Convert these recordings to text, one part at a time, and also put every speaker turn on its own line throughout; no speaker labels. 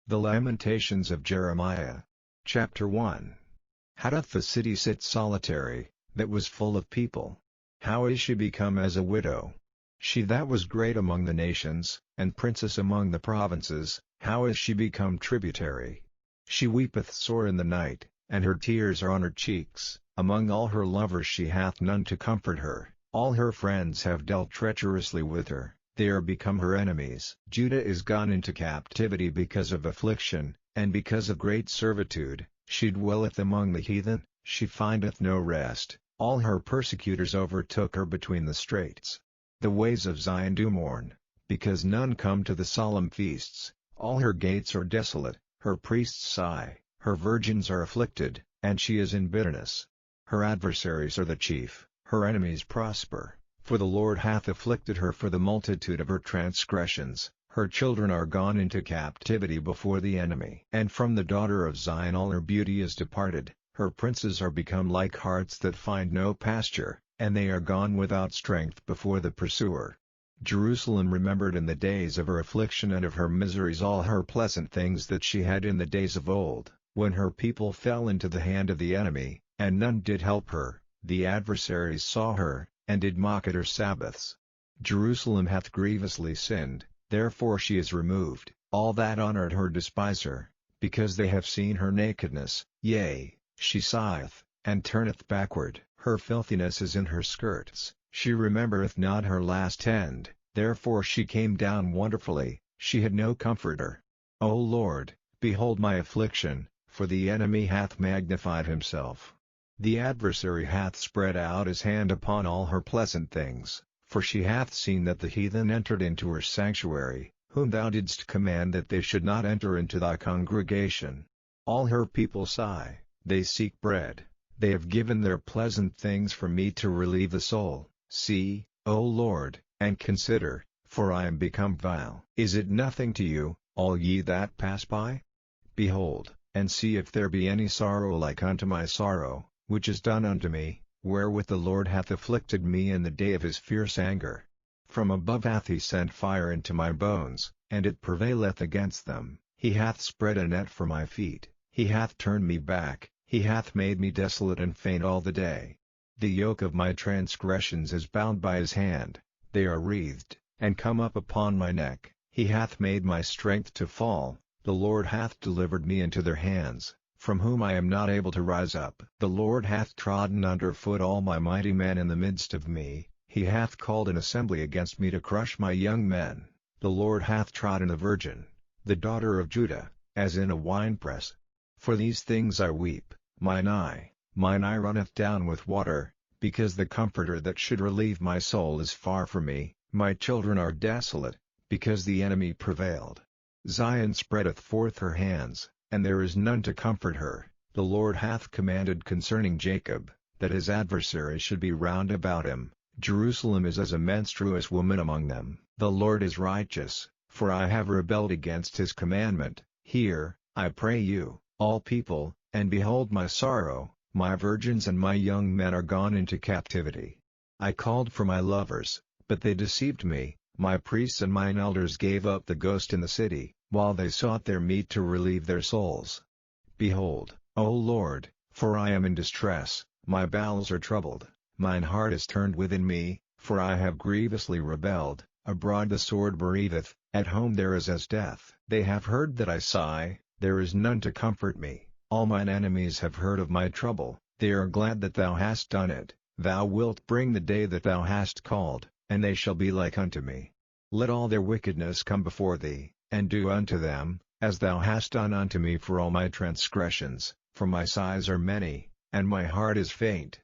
The Lamentations of Jeremiah. Chapter 1. How doth the city sit solitary, that was full of people? How is she become as a widow? She that was great among the nations, and princess among the provinces, how is she become tributary? She weepeth sore in the night, and her tears are on her cheeks. Among all her lovers she hath none to comfort her. All her friends have dealt treacherously with her. They are become her enemies. Judah is gone into captivity because of affliction, and because of great servitude. She dwelleth among the heathen, she findeth no rest. All her persecutors overtook her between the straits. The ways of Zion do mourn, because none come to the solemn feasts. All her gates are desolate, her priests sigh, her virgins are afflicted, and she is in bitterness. Her adversaries are the chief, her enemies prosper. For the Lord hath afflicted her for the multitude of her transgressions, her children are gone into captivity before the enemy. And from the daughter of Zion all her beauty is departed, her princes are become like harts that find no pasture, and they are gone without strength before the pursuer. Jerusalem remembered in the days of her affliction and of her miseries all her pleasant things that she had in the days of old, when her people fell into the hand of the enemy, and none did help her. The adversaries saw her, and did mock at her Sabbaths. Jerusalem hath grievously sinned, therefore she is removed. All that honored her despise her, because they have seen her nakedness. Yea, she sigheth, and turneth backward. Her filthiness is in her skirts, she remembereth not her last end, therefore she came down wonderfully, she had no comforter. O Lord, behold my affliction, for the enemy hath magnified himself. The adversary hath spread out his hand upon all her pleasant things, for she hath seen that the heathen entered into her sanctuary, whom thou didst command that they should not enter into thy congregation. All her people sigh, they seek bread, they have given their pleasant things for me to relieve the soul. See, O Lord, and consider, for I am become vile. Is it nothing to you, all ye that pass by? Behold, and see if there be any sorrow like unto my sorrow, which is done unto me, wherewith the Lord hath afflicted me in the day of his fierce anger. From above hath he sent fire into my bones, and it prevaileth against them. He hath spread a net for my feet, he hath turned me back, he hath made me desolate and faint all the day. The yoke of my transgressions is bound by his hand, they are wreathed, and come up upon my neck. He hath made my strength to fall, the Lord hath delivered me into their hands, from whom I am not able to rise up. The Lord hath trodden under foot all my mighty men in the midst of me, he hath called an assembly against me to crush my young men. The Lord hath trodden a virgin, the daughter of Judah, as in a winepress. For these things I weep, mine eye runneth down with water, because the Comforter that should relieve my soul is far from me. My children are desolate, because the enemy prevailed. Zion spreadeth forth her hands, and there is none to comfort her. The Lord hath commanded concerning Jacob, that his adversaries should be round about him. Jerusalem is as a menstruous woman among them. The Lord is righteous, for I have rebelled against his commandment. Hear, I pray you, all people, and behold my sorrow. My virgins and my young men are gone into captivity. I called for my lovers, but they deceived me. My priests and mine elders gave up the ghost in the city, while they sought their meat to relieve their souls. Behold, O Lord, for I am in distress, my bowels are troubled, mine heart is turned within me, for I have grievously rebelled. Abroad the sword bereaveth, at home there is as death. They have heard that I sigh, there is none to comfort me. All mine enemies have heard of my trouble, they are glad that thou hast done it. Thou wilt bring the day that thou hast called, and they shall be like unto me. Let all their wickedness come before thee, and do unto them, as thou hast done unto me for all my transgressions, for my sighs are many, and my heart is faint.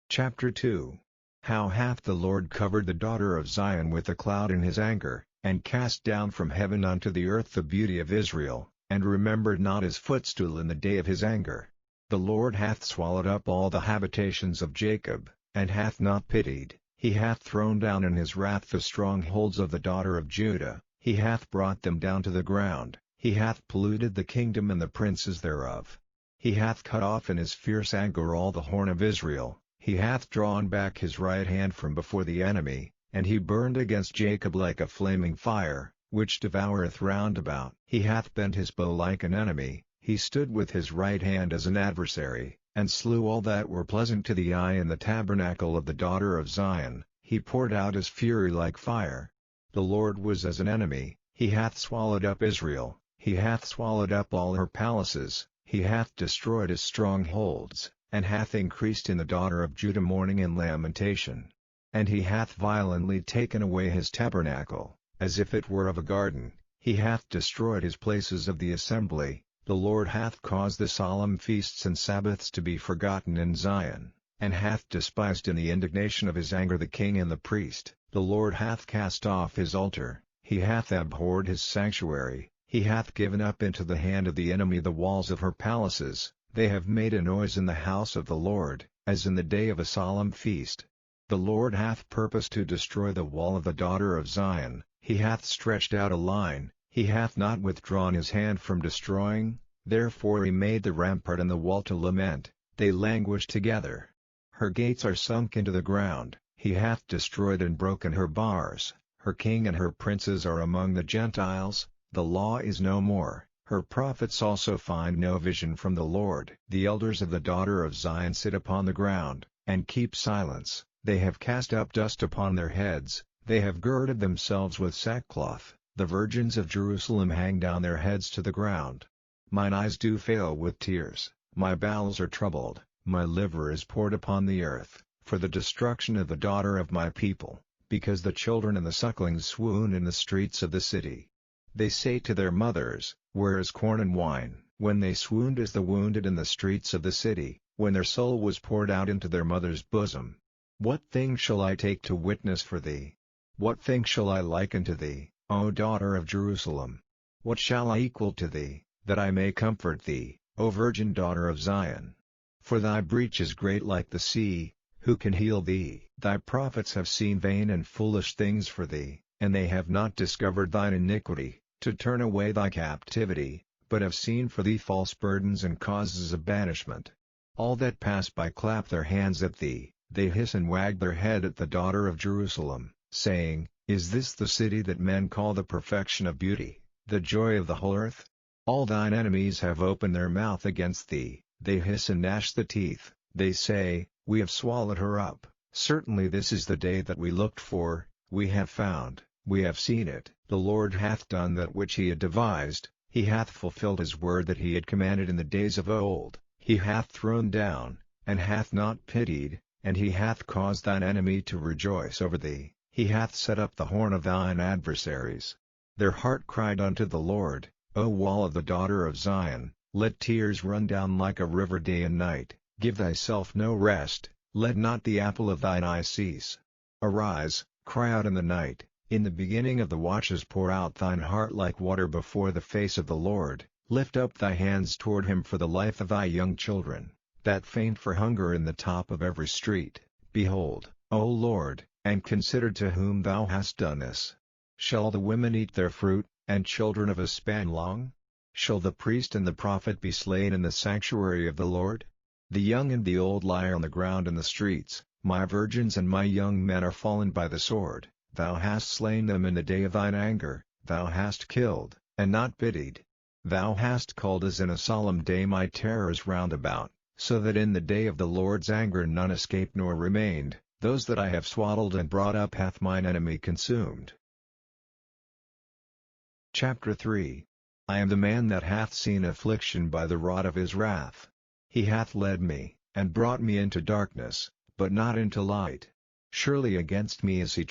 Chapter 2. How hath the Lord covered the daughter of Zion with a cloud in his anger, and cast down from heaven unto the earth the beauty of Israel, and remembered not his footstool in the day of his anger. The Lord hath swallowed up all the habitations of Jacob, and hath not pitied. He hath thrown down in his wrath the strongholds of the daughter of Judah, he hath brought them down to the ground, he hath polluted the kingdom and the princes thereof. He hath cut off in his fierce anger all the horn of Israel, he hath drawn back his right hand from before the enemy, and he burned against Jacob like a flaming fire, which devoureth round about. He hath bent his bow like an enemy, he stood with his right hand as an adversary, and slew all that were pleasant to the eye in the tabernacle of the daughter of Zion. He poured out his fury like fire. The Lord was as an enemy, he hath swallowed up Israel, he hath swallowed up all her palaces, he hath destroyed his strongholds, and hath increased in the daughter of Judah mourning and lamentation. And he hath violently taken away his tabernacle, as if it were of a garden, he hath destroyed his places of the assembly. The Lord hath caused the solemn feasts and Sabbaths to be forgotten in Zion, and hath despised in the indignation of his anger the king and the priest. The Lord hath cast off his altar, he hath abhorred his sanctuary, he hath given up into the hand of the enemy the walls of her palaces. They have made a noise in the house of the Lord, as in the day of a solemn feast. The Lord hath purposed to destroy the wall of the daughter of Zion, he hath stretched out a line, he hath not withdrawn his hand from destroying, therefore he made the rampart and the wall to lament, they languish together. Her gates are sunk into the ground, he hath destroyed and broken her bars, her king and her princes are among the Gentiles, the law is no more. Her prophets also find no vision from the Lord. The elders of the daughter of Zion sit upon the ground, and keep silence, they have cast up dust upon their heads, they have girded themselves with sackcloth, the virgins of Jerusalem hang down their heads to the ground. Mine eyes do fail with tears, my bowels are troubled, my liver is poured upon the earth, for the destruction of the daughter of my people, because the children and the sucklings swoon in the streets of the city. They say to their mothers, where is corn and wine? When they swooned as the wounded in the streets of the city, when their soul was poured out into their mother's bosom. What thing shall I take to witness for thee? What thing shall I liken to thee, O daughter of Jerusalem? What shall I equal to thee, that I may comfort thee, O virgin daughter of Zion? For thy breach is great like the sea, who can heal thee? Thy prophets have seen vain and foolish things for thee, and they have not discovered thine iniquity, to turn away thy captivity, but have seen for thee false burdens and causes of banishment. All that pass by clap their hands at thee, they hiss and wag their head at the daughter of Jerusalem, saying, Is this the city that men call the perfection of beauty, the joy of the whole earth? All thine enemies have opened their mouth against thee, they hiss and gnash the teeth, they say, We have swallowed her up. Certainly this is the day that we looked for, we have found, we have seen it. The Lord hath done that which he had devised, he hath fulfilled his word that he had commanded in the days of old. He hath thrown down, and hath not pitied, and he hath caused thine enemy to rejoice over thee. He hath set up the horn of thine adversaries. Their heart cried unto the Lord, O wall of the daughter of Zion, let tears run down like a river day and night, give thyself no rest, let not the apple of thine eye cease. Arise, cry out in the night, in the beginning of the watches pour out thine heart like water before the face of the Lord, lift up thy hands toward him for the life of thy young children, that faint for hunger in the top of every street. Behold, O Lord, and consider to whom thou hast done this. Shall the women eat their fruit, and children of a span long? Shall the priest and the prophet be slain in the sanctuary of the Lord? The young and the old lie on the ground in the streets, my virgins and my young men are fallen by the sword. Thou hast slain them in the day of thine anger, thou hast killed, and not pitied. Thou hast called as in a solemn day my terrors round about, so that in the day of the Lord's anger none escaped nor remained, those that I have swaddled and brought up hath mine enemy consumed. Chapter 3. I am the man that hath seen affliction by the rod of his wrath. He hath led me, and brought me into darkness, but not into light. Surely against me is he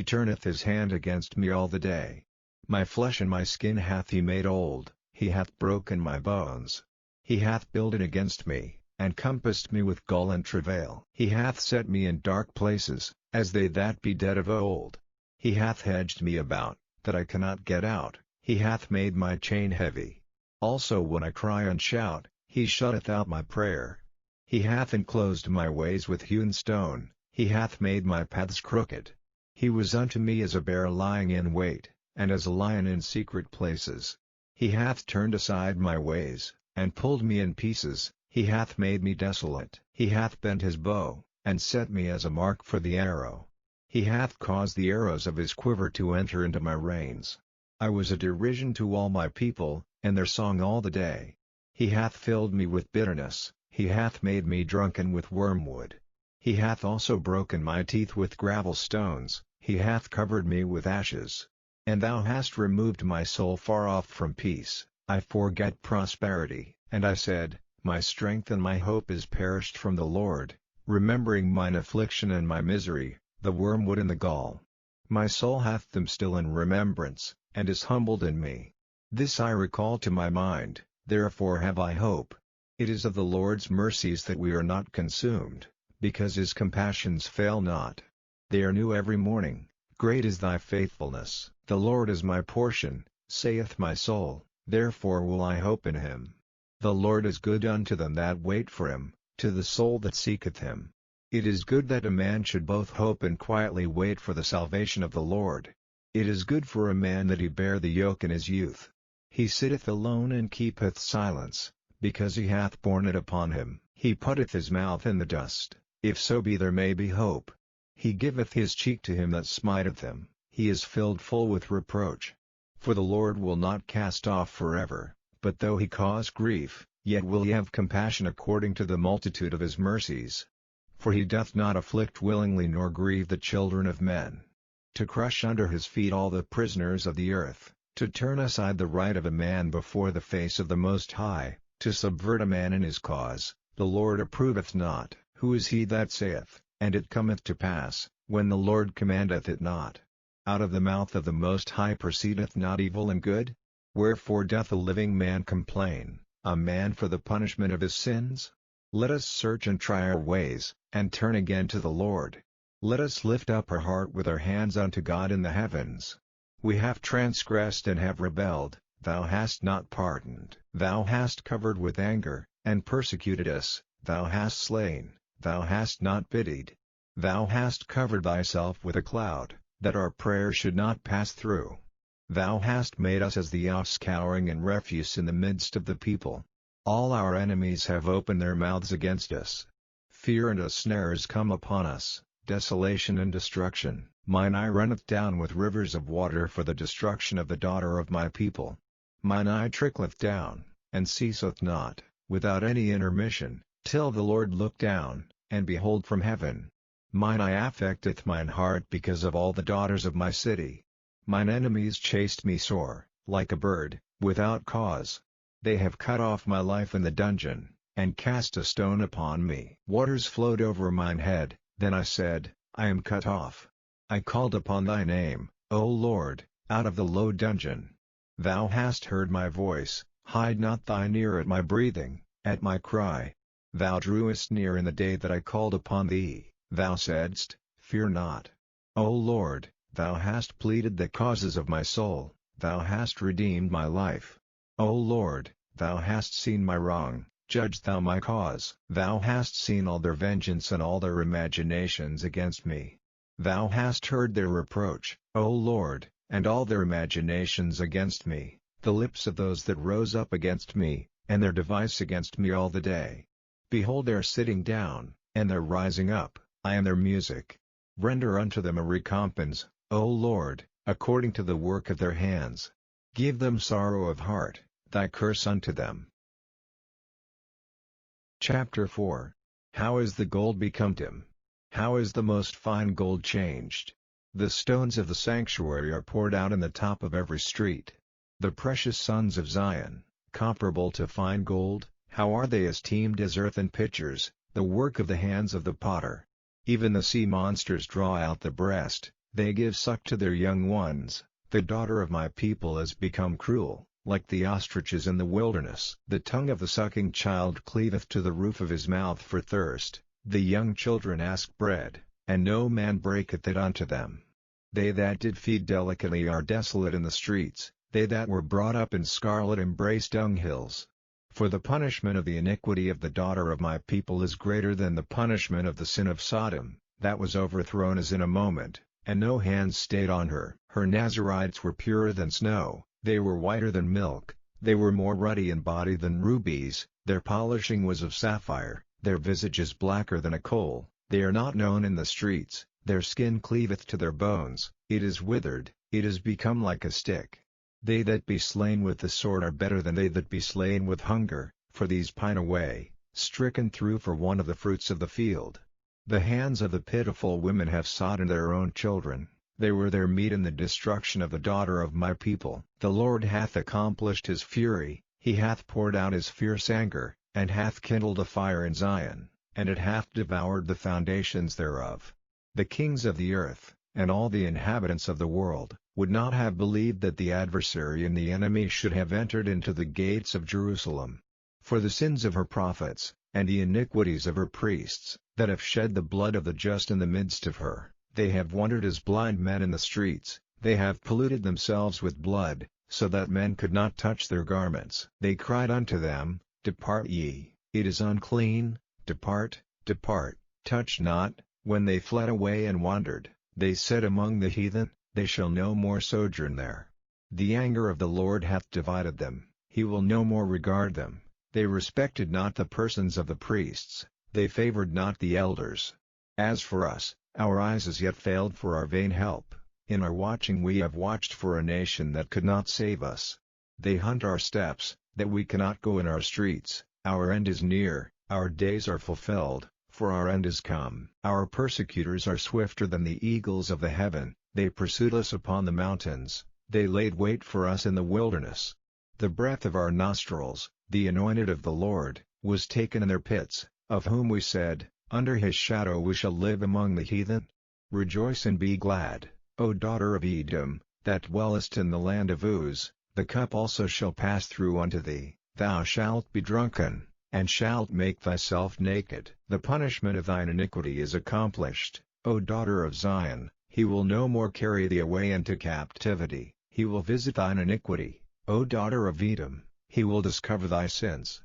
turneth his hand against me all the day. My flesh and my skin hath he made old, he hath broken my bones. He hath builded against me, and compassed me with gall and travail. He hath set me in dark places, as they that be dead of old. He hath hedged me about, that I cannot get out, he hath made my chain heavy. Also when I cry and shout, he shutteth out my prayer. He hath enclosed my ways with hewn stone, he hath made my paths crooked. He was unto me as a bear lying in wait, and as a lion in secret places. He hath turned aside my ways, and pulled me in pieces, he hath made me desolate. He hath bent his bow, and set me as a mark for the arrow. He hath caused the arrows of his quiver to enter into my reins. I was a derision to all my people, and their song all the day. He hath filled me with bitterness, he hath made me drunken with wormwood. He hath also broken my teeth with gravel stones, he hath covered me with ashes. And thou hast removed my soul far off from peace, I forget prosperity. And I said, my strength and my hope is perished from the Lord, remembering mine affliction and my misery, the wormwood and the gall. My soul hath them still in remembrance, and is humbled in me. This I recall to my mind, therefore have I hope. It is of the Lord's mercies that we are not consumed, because his compassions fail not. They are new every morning. Great is thy faithfulness. The Lord is my portion, saith my soul, therefore will I hope in him. The Lord is good unto them that wait for him, to the soul that seeketh him. It is good that a man should both hope and quietly wait for the salvation of the Lord. It is good for a man that he bear the yoke in his youth. He sitteth alone and keepeth silence, because he hath borne it upon him. He putteth his mouth in the dust, if so be there may be hope. He giveth his cheek to him that smiteth him, he is filled full with reproach. For the Lord will not cast off forever, but though he cause grief, yet will he have compassion according to the multitude of his mercies. For he doth not afflict willingly nor grieve the children of men. To crush under his feet all the prisoners of the earth, to turn aside the right of a man before the face of the Most High, to subvert a man in his cause, the Lord approveth not. Who is he that saith, and it cometh to pass, when the Lord commandeth it not? Out of the mouth of the Most High proceedeth not evil and good? Wherefore doth a living man complain, a man for the punishment of his sins? Let us search and try our ways, and turn again to the Lord. Let us lift up our heart with our hands unto God in the heavens. We have transgressed and have rebelled, thou hast not pardoned. Thou hast covered with anger, and persecuted us, thou hast slain, thou hast not pitied. Thou hast covered thyself with a cloud, that our prayer should not pass through. Thou hast made us as the offscouring and refuse in the midst of the people. All our enemies have opened their mouths against us. Fear and a snare is come upon us, desolation and destruction. Mine eye runneth down with rivers of water for the destruction of the daughter of my people. Mine eye trickleth down, and ceaseth not, without any intermission, till the Lord look down, and behold from heaven. Mine eye affecteth mine heart because of all the daughters of my city. Mine enemies chased me sore, like a bird, without cause. They have cut off my life in the dungeon, and cast a stone upon me. Waters flowed over mine head, then I said, I am cut off. I called upon thy name, O Lord, out of the low dungeon. Thou hast heard my voice, hide not thine ear at my breathing, at my cry. Thou drewest near in the day that I called upon thee, thou saidst, fear not. O Lord, thou hast pleaded the causes of my soul, thou hast redeemed my life. O Lord, thou hast seen my wrong, judge thou my cause. Thou hast seen all their vengeance and all their imaginations against me. Thou hast heard their reproach, O Lord, and all their imaginations against me, the lips of those that rose up against me, and their device against me all the day. Behold their sitting down, and their rising up, I am their music. Render unto them a recompense, O Lord, according to the work of their hands. Give them sorrow of heart, thy curse unto them. Chapter 4. How is the gold become dim? How is the most fine gold changed? The stones of the sanctuary are poured out in the top of every street. The precious sons of Zion, comparable to fine gold, how are they esteemed as earthen pitchers, the work of the hands of the potter. Even the sea monsters draw out the breast, they give suck to their young ones. The daughter of my people is become cruel, like the ostriches in the wilderness. The tongue of the sucking child cleaveth to the roof of his mouth for thirst. The young children ask bread, and no man breaketh it unto them. They that did feed delicately are desolate in the streets, they that were brought up in scarlet embrace dunghills. For the punishment of the iniquity of the daughter of my people is greater than the punishment of the sin of Sodom, that was overthrown as in a moment, and no hand stayed on her. Her Nazarites were purer than snow, they were whiter than milk, they were more ruddy in body than rubies, their polishing was of sapphire. Their visage is blacker than a coal, they are not known in the streets, their skin cleaveth to their bones, it is withered, it is become like a stick. They that be slain with the sword are better than they that be slain with hunger, for these pine away, stricken through for want of the fruits of the field. The hands of the pitiful women have sodden their own children, they were their meat in the destruction of the daughter of my people. The Lord hath accomplished his fury, he hath poured out his fierce anger, and hath kindled a fire in Zion, and it hath devoured the foundations thereof. The kings of the earth, and all the inhabitants of the world, would not have believed that the adversary and the enemy should have entered into the gates of Jerusalem. For the sins of her prophets, and the iniquities of her priests, that have shed the blood of the just in the midst of her, they have wandered as blind men in the streets, they have polluted themselves with blood, so that men could not touch their garments. They cried unto them, Depart ye, it is unclean, depart, depart, touch not. When they fled away and wandered, they said among the heathen, they shall no more sojourn there. The anger of the Lord hath divided them, he will no more regard them. They respected not the persons of the priests, they favored not the elders. As for us, our eyes as yet failed for our vain help, in our watching we have watched for a nation that could not save us. They hunt our steps, that we cannot go in our streets. Our end is near, our days are fulfilled, for our end is come. Our persecutors are swifter than the eagles of the heaven, they pursued us upon the mountains, they laid wait for us in the wilderness. The breath of our nostrils, the anointed of the Lord, was taken in their pits, of whom we said, Under his shadow we shall live among the heathen. Rejoice and be glad, O daughter of Edom, that dwellest in the land of Uz, the cup also shall pass through unto thee, thou shalt be drunken, and shalt make thyself naked. The punishment of thine iniquity is accomplished, O daughter of Zion, he will no more carry thee away into captivity, he will visit thine iniquity, O daughter of Edom, he will discover thy sins.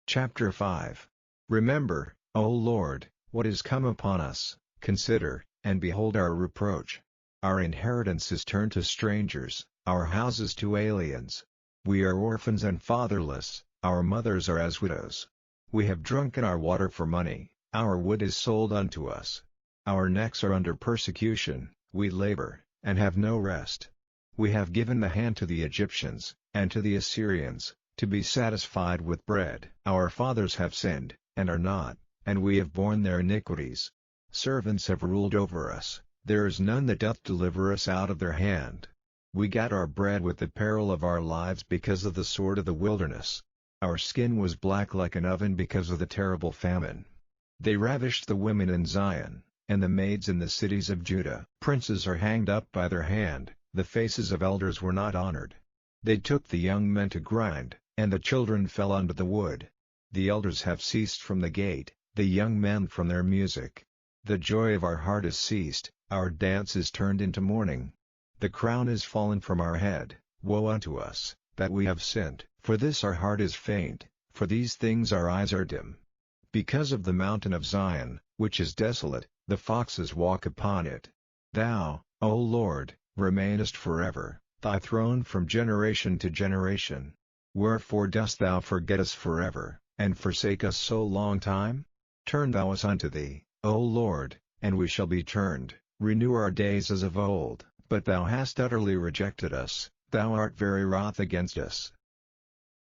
Chapter 5. Remember, O Lord, what is come upon us, consider, and behold our reproach. Our inheritance is turned to strangers, our houses to aliens. We are orphans and fatherless, our mothers are as widows. We have drunken our water for money, our wood is sold unto us. Our necks are under persecution, we labor, and have no rest. We have given the hand to the Egyptians, and to the Assyrians, to be satisfied with bread. Our fathers have sinned, and are not, and we have borne their iniquities. Servants have ruled over us, there is none that doth deliver us out of their hand. We got our bread with the peril of our lives because of the sword of the wilderness. Our skin was black like an oven because of the terrible famine. They ravished the women in Zion, and the maids in the cities of Judah. Princes are hanged up by their hand, the faces of elders were not honored. They took the young men to grind, and the children fell under the wood. The elders have ceased from the gate, the young men from their music. The joy of our heart is ceased, our dance is turned into mourning. The crown is fallen from our head, woe unto us, that we have sinned. For this our heart is faint, for these things our eyes are dim. Because of the mountain of Zion, which is desolate, the foxes walk upon it. Thou, O Lord, remainest forever, thy throne from generation to generation. Wherefore dost thou forget us forever, and forsake us so long time? Turn thou us unto thee, O Lord, and we shall be turned, renew our days as of old. But thou hast utterly rejected us, thou art very wroth against us.